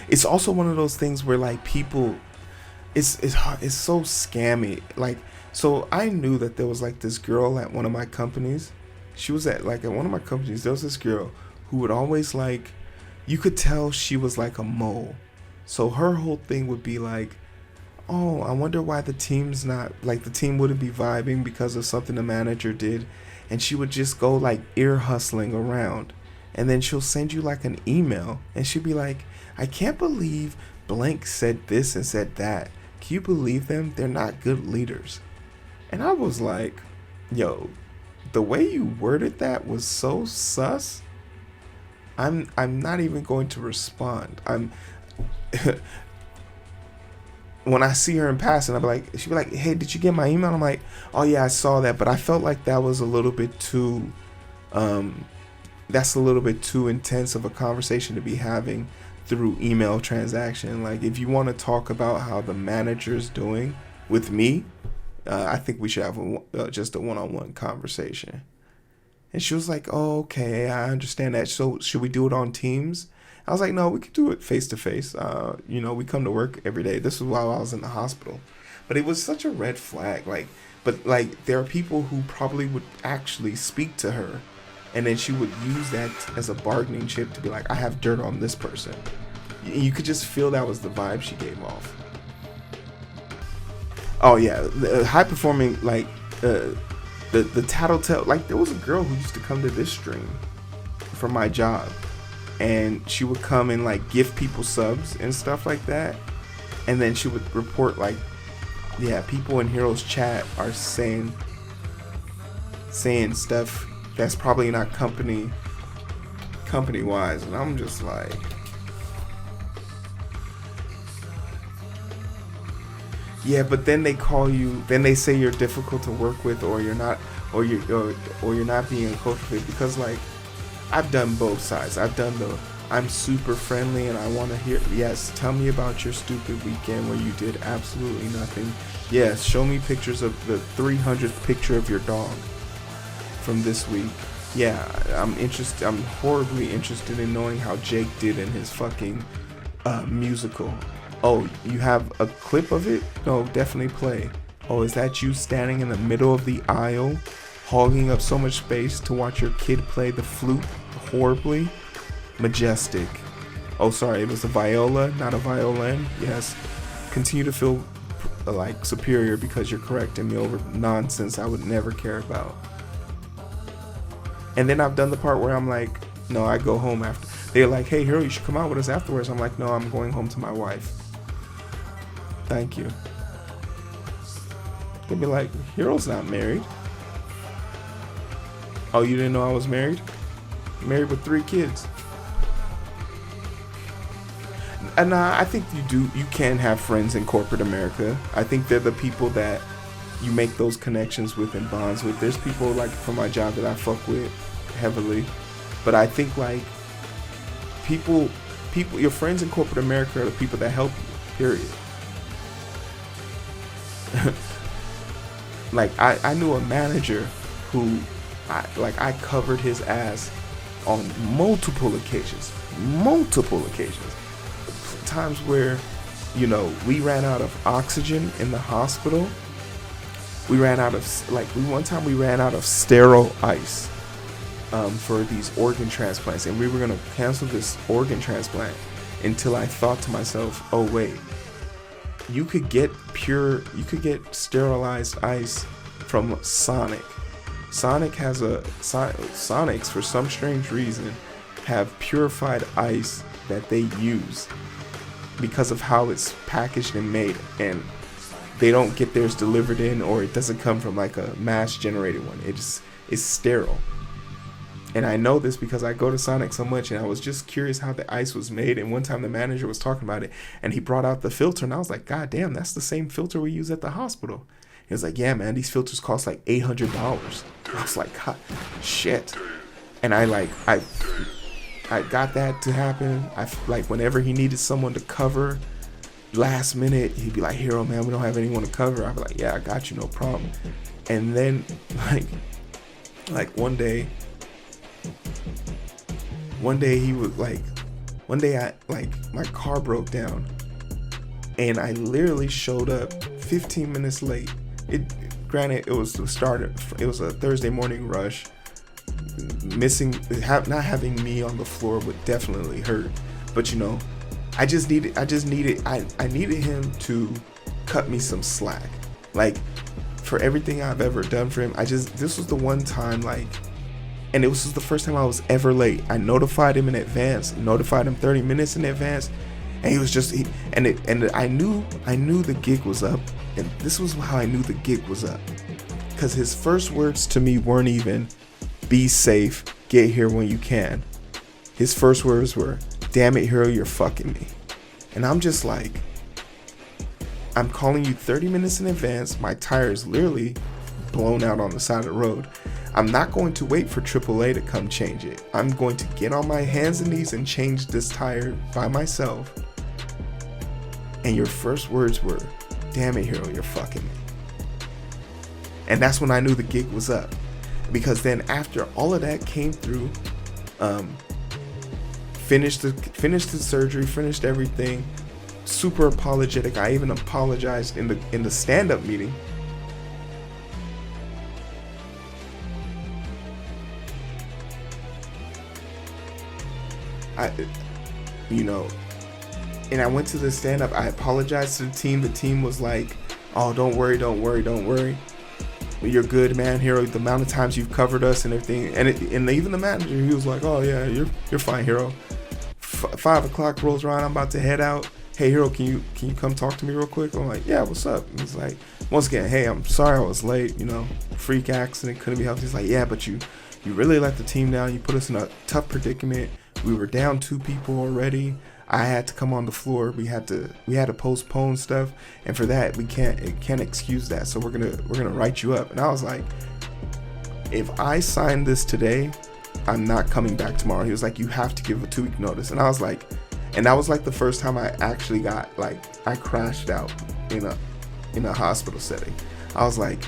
It's also one of those things where like people, it's so scammy. Like, so I knew that there was like this girl at one of my companies. She was at one of my companies. There was this girl who would always like, you could tell she was like a mole. So her whole thing would be like, oh, I wonder why the team's not like, the team wouldn't be vibing because of something the manager did, and she would just go like ear hustling around, and then she'll send you like an email, and she'd be like, I can't believe blank said this and said that. Can you believe them? They're not good leaders. And I was like, yo, the way you worded that was so sus. I'm not even going to respond. I'm when I see her in passing, I'll be like, she'll be like, hey, did you get my email? I'm like, oh yeah, I saw that, but I felt like that was a little bit too, that's a little bit too intense of a conversation to be having through email transaction. Like, if you want to talk about how the manager's doing with me, I think we should have just a one-on-one conversation. And she was like, oh, okay, I understand that. So should we do it on Teams? I was like, no, we could do it face to face. We come to work every day. This was while I was in the hospital. But it was such a red flag. But there are people who probably would actually speak to her, and then she would use that as a bargaining chip to be like, I have dirt on this person. You could just feel that was the vibe she gave off. Oh yeah, the high performing, like, the tattletale. Like, there was a girl who used to come to this stream from my job, and she would come and like give people subs and stuff like that, and then she would report like, yeah, people in Heroes chat are saying stuff that's probably not company wise, and I'm just like, yeah, but then they call you, then they say you're difficult to work with, or you're not, or you're not being a coach fit, because like, I've done both sides. I've done the, I'm super friendly and I want to hear, yes, tell me about your stupid weekend where you did absolutely nothing. Yes, show me pictures of the 300th picture of your dog from this week. Yeah, I'm horribly interested in knowing how Jake did in his fucking musical. Oh, you have a clip of it? No, definitely play. Oh, is that you standing in the middle of the aisle, hogging up so much space to watch your kid play the flute horribly? Majestic. Oh, sorry, it was a viola, not a violin. Yes. Continue to feel like superior because you're correcting me over nonsense I would never care about. And then I've done the part where I'm like, no, I go home after. They're like, hey, Hero, you should come out with us afterwards. I'm like, no, I'm going home to my wife. Thank you. They'd be like, Hero's not married. Oh, you didn't know I was married? Married with 3 kids. And I think you can have friends in corporate America. I think they're the people that you make those connections with and bonds with. There's people like from my job that I fuck with heavily. But I think like people, your friends in corporate America are the people that help you, period. Like I knew a manager who I covered his ass on multiple occasions. Times where, we ran out of oxygen in the hospital. We ran out of, one time we ran out of sterile ice for these organ transplants, and we were going to cancel this organ transplant until I thought to myself, oh wait, you could get sterilized ice from Sonic. Sonics, for some strange reason, have purified ice that they use because of how it's packaged and made, and they don't get theirs delivered in, or it doesn't come from like a mass generated one. It's sterile. And I know this because I go to Sonic so much, and I was just curious how the ice was made. And one time the manager was talking about it, and he brought out the filter, and I was like, God damn, that's the same filter we use at the hospital. He was like, yeah, man, these filters cost like $800. I was like, God, shit. And I got that to happen. Whenever he needed someone to cover last minute, he'd be like, Hero, man, we don't have anyone to cover. I'd be like, yeah, I got you, no problem. And then one day he was like, One day my car broke down, and I literally showed up 15 minutes late. Granted, it was a Thursday morning rush. Not having me on the floor would definitely hurt, but I needed him to cut me some slack. Like, for everything I've ever done for him, this was the one time, and it was the first time I was ever late. I notified him in advance, notified him 30 minutes in advance, and he was just, and I knew the gig was up, and this was how I knew the gig was up. Because his first words to me weren't even, be safe, get here when you can. His first words were, damn it, Hero, you're fucking me. And I'm just like, I'm calling you 30 minutes in advance. My tire is literally blown out on the side of the road. I'm not going to wait for AAA to come change it. I'm going to get on my hands and knees and change this tire by myself. And your first words were, damn it, Hero, you're fucking me. And that's when I knew the gig was up. Because then after all of that came through, finished the surgery, finished everything, super apologetic. I even apologized in the stand-up meeting. And I went to the stand-up. I apologized to the team. The team was like, oh, don't worry. You're good, man, Hero. The amount of times you've covered us and everything. And even the manager, he was like, oh, yeah, you're fine, Hero. 5 o'clock rolls around. I'm about to head out. Hey, Hero, can you come talk to me real quick? I'm like, yeah, what's up? And he's like, once again, hey, I'm sorry I was late. Freak accident, couldn't be helped. He's like, yeah, but you really let the team down. You put us in a tough predicament. We were down 2 people already. I had to come on the floor. We had to postpone stuff, and for that it can't excuse that. So we're gonna write you up. And I was like, if I sign this today, I'm not coming back tomorrow. He was like, you have to give a 2-week notice. And I was like, and that was like the first time I actually got I crashed out in a hospital setting. I was like,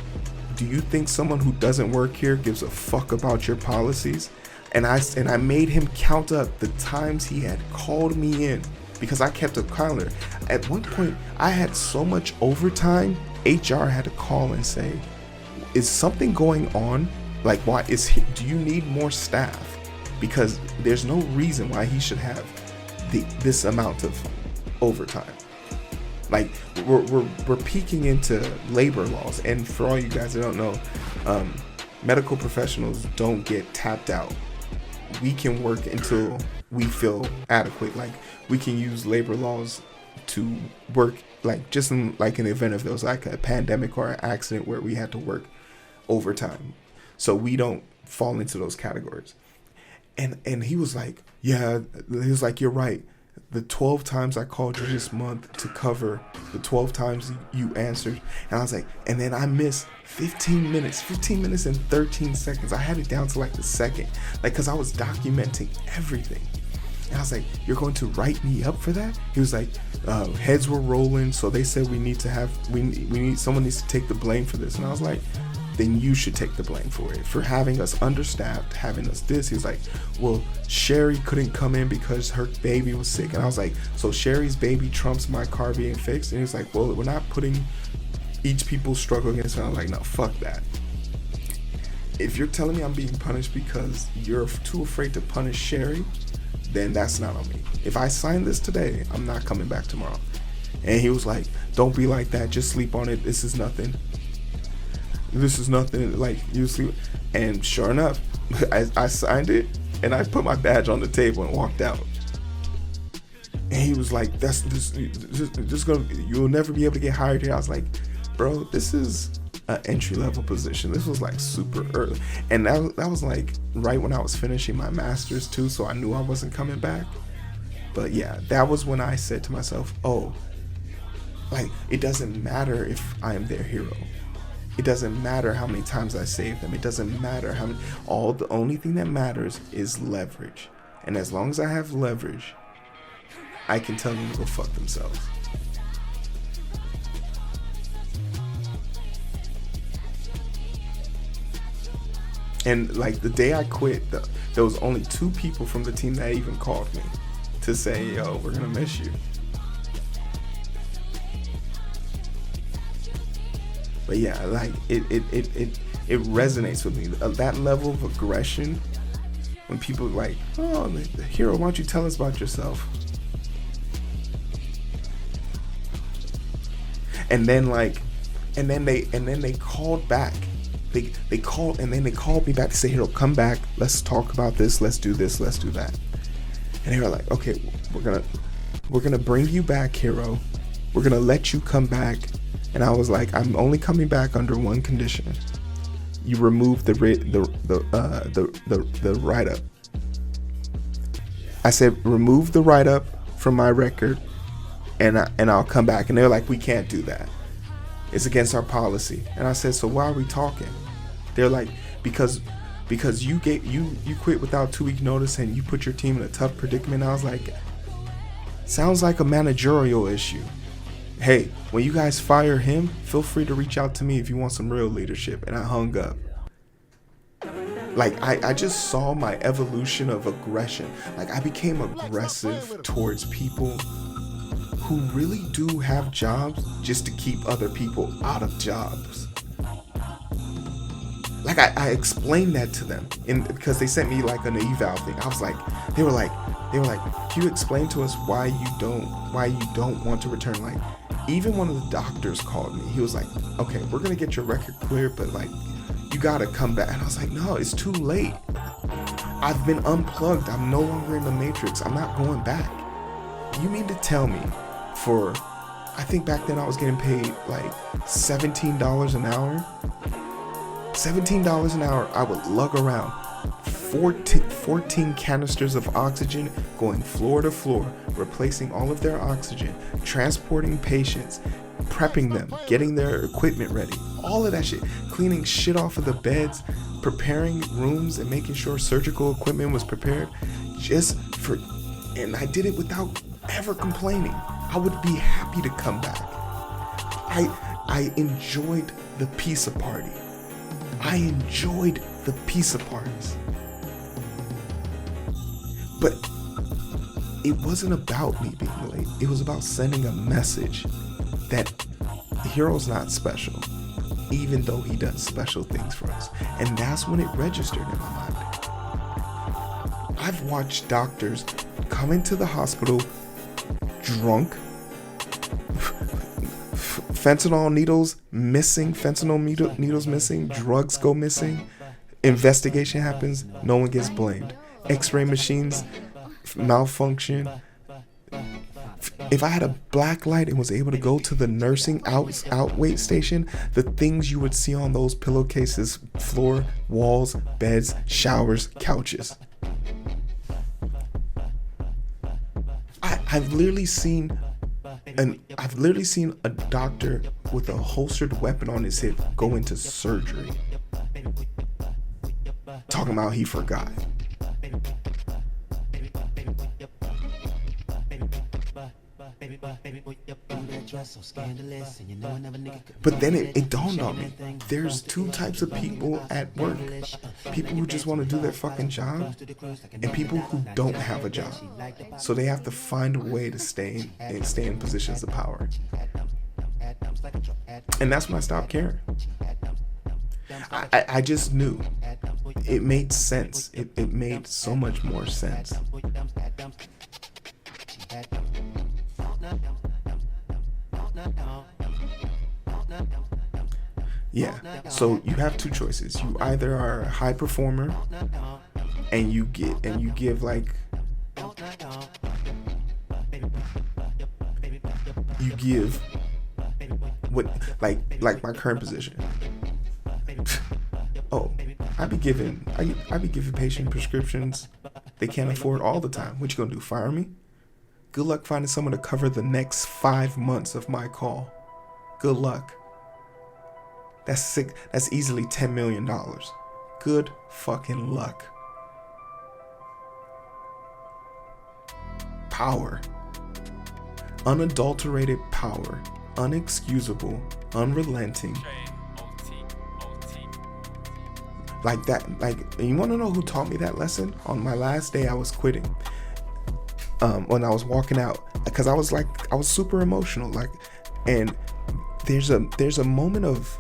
do you think someone who doesn't work here gives a fuck about your policies? And I made him count up the times he had called me in, because I kept a calendar. At one point, I had so much overtime, HR had to call and say, is something going on? Like, do you need more staff? Because there's no reason why he should have this amount of overtime. Like, we're peeking into labor laws. And for all you guys that don't know, medical professionals don't get tapped out. We can work until we feel adequate. Like, we can use labor laws to work, like, just in like an event if there was like a pandemic or an accident where we had to work overtime. So we don't fall into those categories. And he was like, yeah, he was like, you're right. The 12 times I called you this month to cover the 12 times you answered. And I was like, and then I missed 15 minutes and 13 seconds. I had it down to like the second, like, cause I was documenting everything. And I was like, you're going to write me up for that? He was like, heads were rolling. So they said we need someone needs to take the blame for this. And I was like, then you should take the blame for it, for having us understaffed, having us this. He was like, well, Sherry couldn't come in because her baby was sick. And I was like, so Sherry's baby trumps my car being fixed? And he was like, well, we're not putting each people's struggle against it. I was like, no, fuck that. If you're telling me I'm being punished because you're too afraid to punish Sherry, then that's not on me. If I sign this today, I'm not coming back tomorrow. And he was like, don't be like that. Just sleep on it. This is nothing. Like, you sleep. And sure enough, I signed it and I put my badge on the table and walked out. And he was like, you'll never be able to get hired here. I was like, bro, this is an entry-level position. This was like super early. And that was like right when I was finishing my master's too, so I knew I wasn't coming back. But yeah, that was when I said to myself, oh, like, it doesn't matter if I am their hero. It doesn't matter how many times I save them. It doesn't matter how many. The only thing that matters is leverage. And as long as I have leverage, I can tell them to go fuck themselves. And like the day I quit, there was only 2 people from the team that even called me. to say, yo, we're gonna miss you. But yeah, like it resonates with me. That level of aggression, when people are like, oh, Hero, why don't you tell us about yourself? And then they called back. They called me back to say, Hero, come back. Let's talk about this. Let's do this. Let's do that. And they were like, okay, we're gonna bring you back, Hero. We're gonna let you come back. And I was like, I'm only coming back under one condition. You remove the write-up. I said, remove the write-up from my record, and I'll come back. And they're like, we can't do that. It's against our policy. And I said, so why are we talking? They're like, because you quit without 2-week notice and you put your team in a tough predicament. I was like, sounds like a managerial issue. Hey, when you guys fire him, feel free to reach out to me if you want some real leadership. And I hung up. Like, I just saw my evolution of aggression. Like, I became aggressive towards people who really do have jobs just to keep other people out of jobs. Like, I explained that to them because they sent me like an eval thing. I was like, they were like, can you explain to us why you don't want to return? Like, even one of the doctors called me. He was like, okay, we're gonna get your record clear, but like, you gotta come back. And I was like, no, it's too late. I've been unplugged. I'm no longer in the matrix. I'm not going back. You mean to tell me I think back then I was getting paid like $17 an hour. $17 an hour, I would lug around 14 canisters of oxygen, going floor to floor, replacing all of their oxygen, transporting patients, prepping them, getting their equipment ready, all of that shit, cleaning shit off of the beds, preparing rooms and making sure surgical equipment was prepared, and I did it without ever complaining. I would be happy to come back. I enjoyed the pizza party. I enjoyed the pizza parties. But it wasn't about me being late. It was about sending a message that Hero's not special, even though he does special things for us. And that's when it registered in my mind. I've watched doctors come into the hospital drunk, fentanyl needles missing, drugs go missing, investigation happens, no one gets blamed. X-ray machines malfunction. If I had a black light and was able to go to the nursing outwait station, the things you would see on those pillowcases, floor, walls, beds, showers, couches. I've literally seen a doctor with a holstered weapon on his hip go into surgery, talking about he forgot. But then it dawned on me, there's two types of people at work. People who just want to do their fucking job, and people who don't have a job. So they have to find a way to stay in positions of power. And that's when I stopped caring. I just knew. It made sense. It made so much more sense. Yeah, so you have two choices. You either are a high performer and you give like what like my current position. Oh, I be giving patient prescriptions they can't afford all the time. What you gonna do, fire me? Good luck finding someone to cover the next 5 months of my call. Good luck. That's easily $10 million. Good fucking luck. Power. Unadulterated power. Unexcusable. Unrelenting. Like that. Like, you want to know who taught me that lesson? On my last day, I was quitting. when I was walking out, because I was super emotional, like, and there's a moment of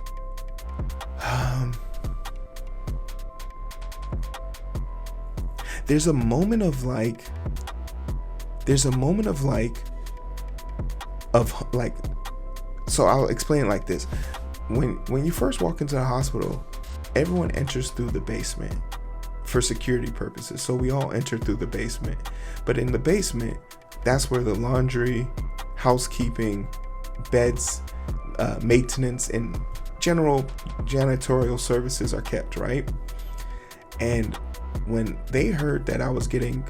there's a moment of like so I'll explain it like this. When you first walk into the hospital, everyone enters through the basement for security purposes. So we all enter through the basement. But in the basement, that's where the laundry, housekeeping, beds, maintenance, and general janitorial services are kept, right? And when they heard that I was getting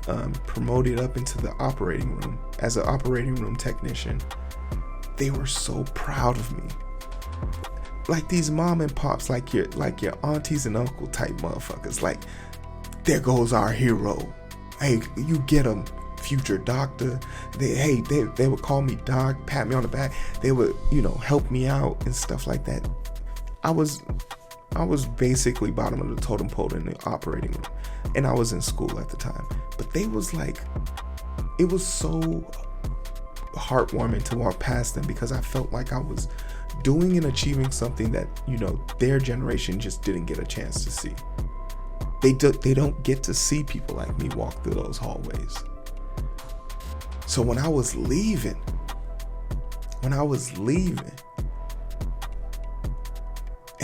promoted up into the operating room as an operating room technician, they were so proud of me. Like these mom and pops, like your aunties and uncle type motherfuckers. Like, there goes our hero. Hey, you get him, future doctor. They would call me doc, pat me on the back. They would, help me out and stuff like that. I was basically bottom of the totem pole in the operating room, and I was in school at the time. But they was like, it was so heartwarming to walk past them, because I felt like I was doing and achieving something that their generation just didn't get a chance to see. They don't get to see people like me walk through those hallways. So when I was leaving, and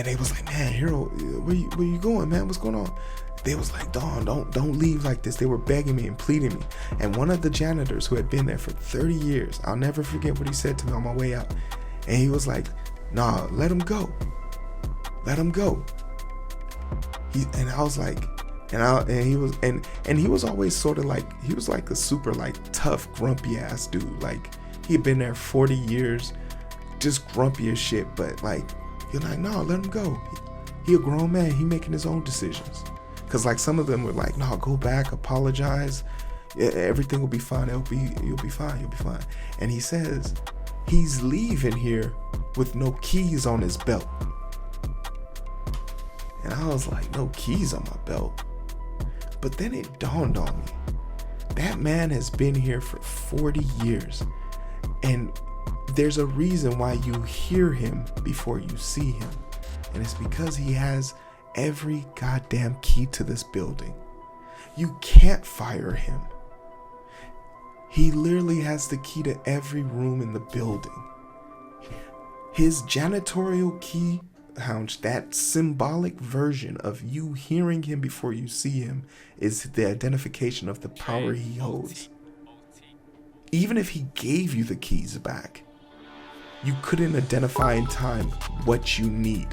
they was like, man, hero, where you going, man? What's going on? They was like, Dawn, don't leave like this. They were begging me and pleading me. And one of the janitors who had been there for 30 years, I'll never forget what he said to me on my way out. And he was like, nah, let him go. Let him go. And I was like, he was always sort of like, he was like a super like tough, grumpy ass dude. Like, he had been there 40 years, just grumpy as shit. But like, you're like, no, let him go. He a grown man. He making his own decisions. Cause like some of them were like, no, go back, apologize. Everything will be fine. You'll be fine. And he says he's leaving here with no keys on his belt. And I was like, no keys on my belt. But then it dawned on me, that man has been here for 40 years. And there's a reason why you hear him before you see him. And it's because he has every goddamn key to this building. You can't fire him. He literally has the key to every room in the building. His janitorial key, that symbolic version of you hearing him before you see him, is the identification of the power he holds. Even if he gave you the keys back, you couldn't identify in time what you need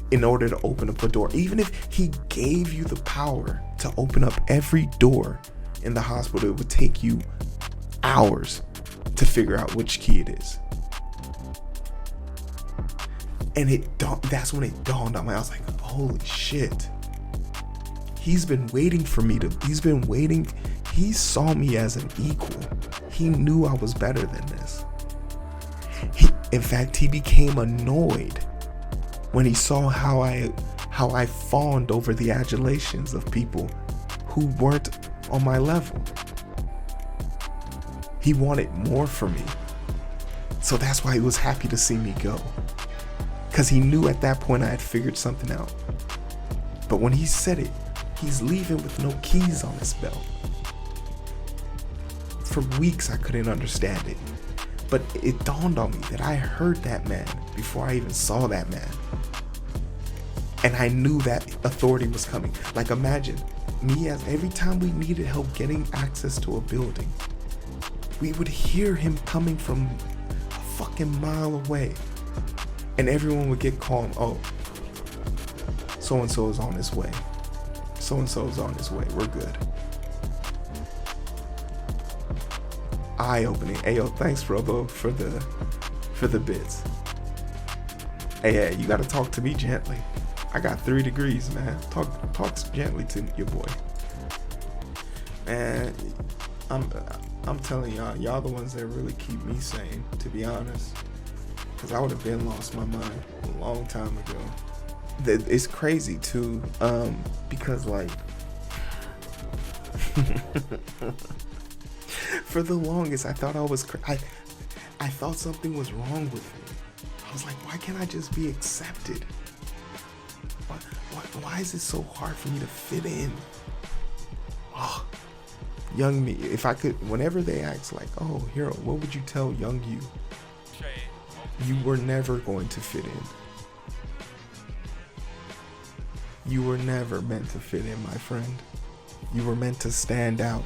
in order to open up a door. Even if he gave you the power to open up every door in the hospital, it would take you hours to figure out which key it is. And that's when it dawned on me. I was like, holy shit. He's been waiting for me He saw me as an equal. He knew I was better than this. In fact, he became annoyed when he saw how I fawned over the adulations of people who weren't on my level. He wanted more from me. So that's why he was happy to see me go. Because he knew at that point I had figured something out. But when he said it, he's leaving with no keys on his belt. For weeks I couldn't understand it. But it dawned on me that I heard that man before I even saw that man. And I knew that authority was coming. Like, imagine me, as every time we needed help getting access to a building, we would hear him coming from a fucking mile away. And everyone would get calm. Oh, so-and-so is on his way. So-and-so is on his way. We're good. Eye-opening. Hey, yo, thanks, Robo, for the bits. Hey, you gotta talk to me gently. I got 3 degrees, man. Talk gently to your boy. Man, I'm telling y'all the ones that really keep me sane, to be honest. Because I would have been lost my mind a long time ago. It's crazy too, because like For the longest, I thought I thought something was wrong with me. I was like, why can't I just be accepted? Why is it so hard for me to fit in? Oh, young me. If I could, whenever they ask like, oh, Hero, what would you tell young you? You were never going to fit in. You were never meant to fit in, my friend. You were meant to stand out.